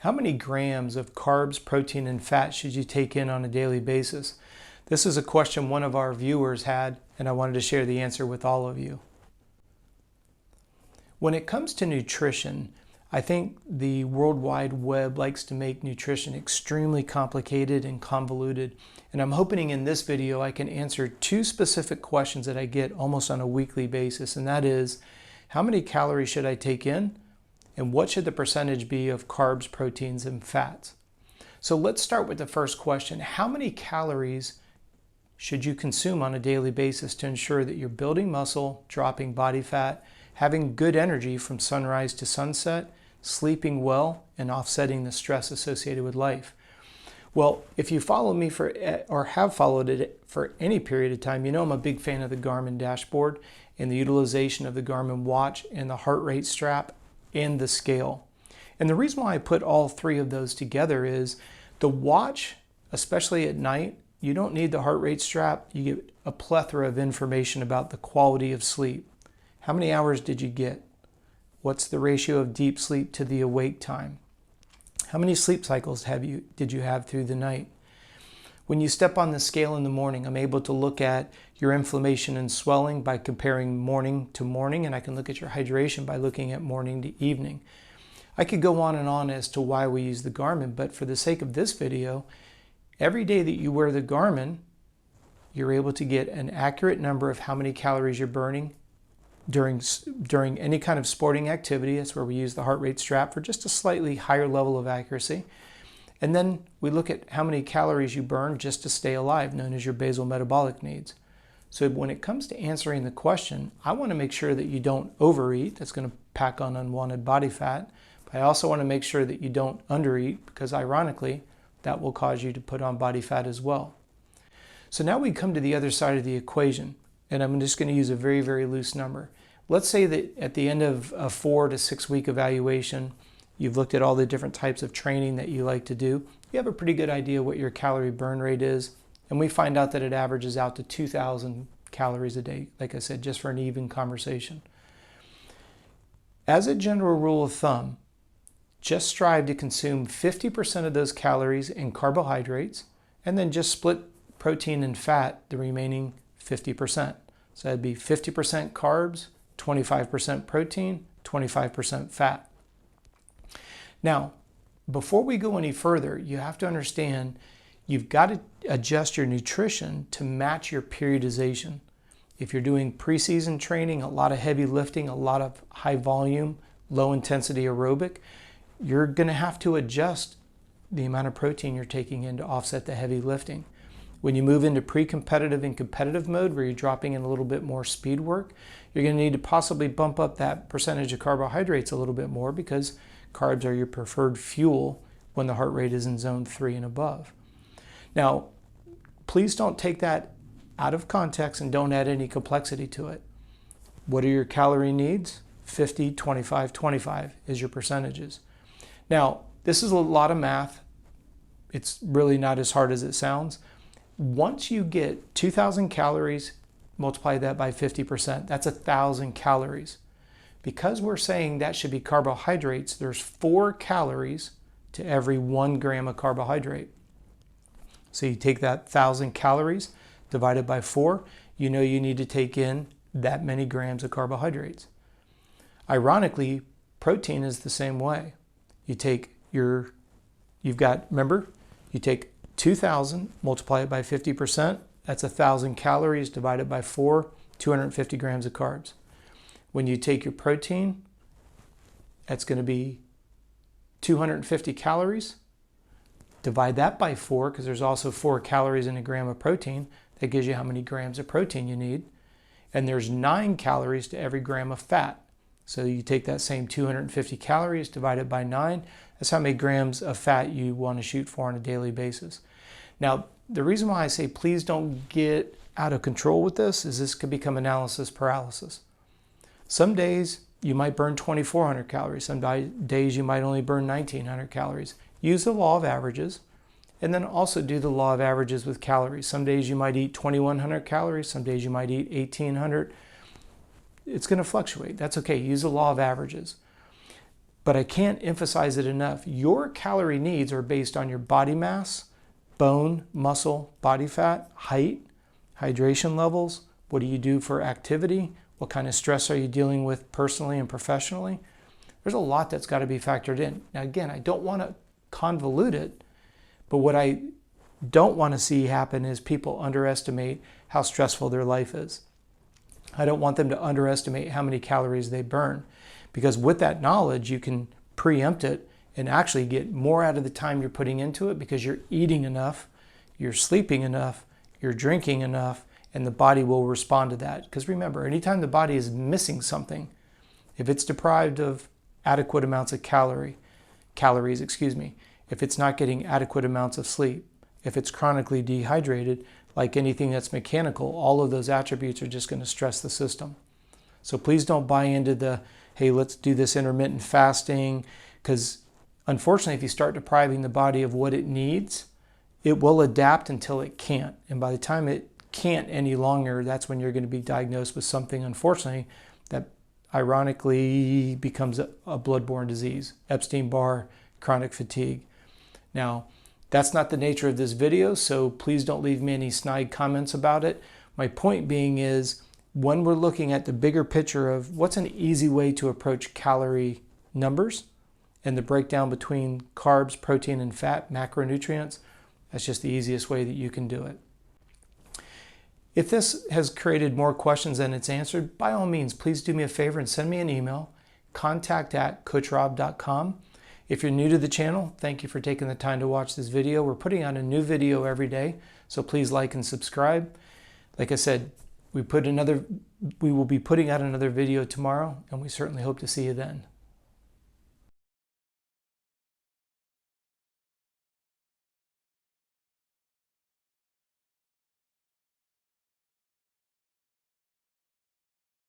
How many grams of carbs, protein, and fat should you take in on a daily basis? This is a question one of our viewers had, and I wanted to share the answer with all of you. When it comes to nutrition, I think the World Wide Web likes to make nutrition extremely complicated and convoluted. And I'm hoping in this video I can answer two specific questions that I get almost on a weekly basis. And that is, how many calories should I take in? And what should the percentage be of carbs, proteins, and fats? So let's start with the first question. How many calories should you consume on a daily basis to ensure that you're building muscle, dropping body fat, having good energy from sunrise to sunset, sleeping well, and offsetting the stress associated with life? Well, if you follow me or have followed it for any period of time, you know I'm a big fan of the Garmin dashboard and the utilization of the Garmin watch and the heart rate strap and the scale. And the reason why I put all three of those together is the watch, especially at night, you don't need the heart rate strap. You get a plethora of information about the quality of sleep. How many hours did you get? What's the ratio of deep sleep to the awake time? How many sleep cycles did you have through the night? When you step on the scale in the morning, I'm able to look at your inflammation and swelling by comparing morning to morning, and I can look at your hydration by looking at morning to evening. I could go on and on as to why we use the Garmin, but for the sake of this video, every day that you wear the Garmin, you're able to get an accurate number of how many calories you're burning during any kind of sporting activity. That's where we use the heart rate strap for just a slightly higher level of accuracy. And then we look at how many calories you burn just to stay alive, known as your basal metabolic needs. So when it comes to answering the question, I want to make sure that you don't overeat. That's going to pack on unwanted body fat. But I also want to make sure that you don't undereat, because ironically, that will cause you to put on body fat as well. So now we come to the other side of the equation, and I'm just going to use a very, very loose number. Let's say that at the end of a 4 to 6 week evaluation, you've looked at all the different types of training that you like to do. You have a pretty good idea what your calorie burn rate is. And we find out that it averages out to 2,000 calories a day, like I said, just for an even conversation. As a general rule of thumb, just strive to consume 50% of those calories in carbohydrates, and then just split protein and fat the remaining 50%. So that'd be 50% carbs, 25% protein, 25% fat. Now, before we go any further, you have to understand you've got to adjust your nutrition to match your periodization. If you're doing preseason training, a lot of heavy lifting, a lot of high volume, low intensity aerobic, you're going to have to adjust the amount of protein you're taking in to offset the heavy lifting. When you move into pre-competitive and competitive mode, where you're dropping in a little bit more speed work, you're going to need to possibly bump up that percentage of carbohydrates a little bit more, because carbs are your preferred fuel when the heart rate is in zone 3 and above. Now, please don't take that out of context and don't add any complexity to it. What are your calorie needs? 50, 25, 25 is your percentages. Now, this is a lot of math. It's really not as hard as it sounds. Once you get 2,000 calories, multiply that by 50%, that's 1,000 calories. Because we're saying that should be carbohydrates, there's 4 calories to every 1 gram of carbohydrate. So you take that 1,000 calories divided by 4, you know you need to take in that many grams of carbohydrates. Ironically, protein is the same way. You take remember, you take 2,000, multiply it by 50%, that's 1,000 calories divided by 4, 250 grams of carbs. When you take your protein, that's going to be 250 calories. Divide that by 4, because there's also 4 calories in a gram of protein. That gives you how many grams of protein you need. And there's 9 calories to every gram of fat. So you take that same 250 calories, divide it by 9. That's how many grams of fat you want to shoot for on a daily basis. Now, the reason why I say please don't get out of control with this is this could become analysis paralysis. Some days you might burn 2,400 calories. Some days you might only burn 1,900 calories. Use the law of averages, and then also do the law of averages with calories. Some days you might eat 2,100 calories. Some days you might eat 1,800. It's going to fluctuate. That's okay. Use the law of averages. But I can't emphasize it enough. Your calorie needs are based on your body mass, bone, muscle, body fat, height, hydration levels. What do you do for activity? What kind of stress are you dealing with personally and professionally? There's a lot that's got to be factored in. Now, again, I don't want to convolute it, but what I don't want to see happen is people underestimate how stressful their life is. I don't want them to underestimate how many calories they burn, because with that knowledge, you can preempt it and actually get more out of the time you're putting into it because you're eating enough, you're sleeping enough, you're drinking enough, and the body will respond to that. Because remember, anytime the body is missing something, if it's deprived of adequate amounts of calories, if it's not getting adequate amounts of sleep, if it's chronically dehydrated, like anything that's mechanical, all of those attributes are just going to stress the system. So please don't buy into the, hey, let's do this intermittent fasting, because unfortunately, if you start depriving the body of what it needs, it will adapt until it can't. And by the time it can't any longer, that's when you're going to be diagnosed with something, unfortunately, that ironically becomes a bloodborne disease, Epstein-Barr chronic fatigue. Now, that's not the nature of this video, so please don't leave me any snide comments about it. My point being is, when we're looking at the bigger picture of what's an easy way to approach calorie numbers and the breakdown between carbs, protein, and fat, macronutrients, that's just the easiest way that you can do it. If this has created more questions than it's answered, by all means, please do me a favor and send me an email, contact@coachrob.com. If you're new to the channel, thank you for taking the time to watch this video. We're putting out a new video every day, so please like and subscribe. Like I said, we will be putting out another video tomorrow, and we certainly hope to see you then.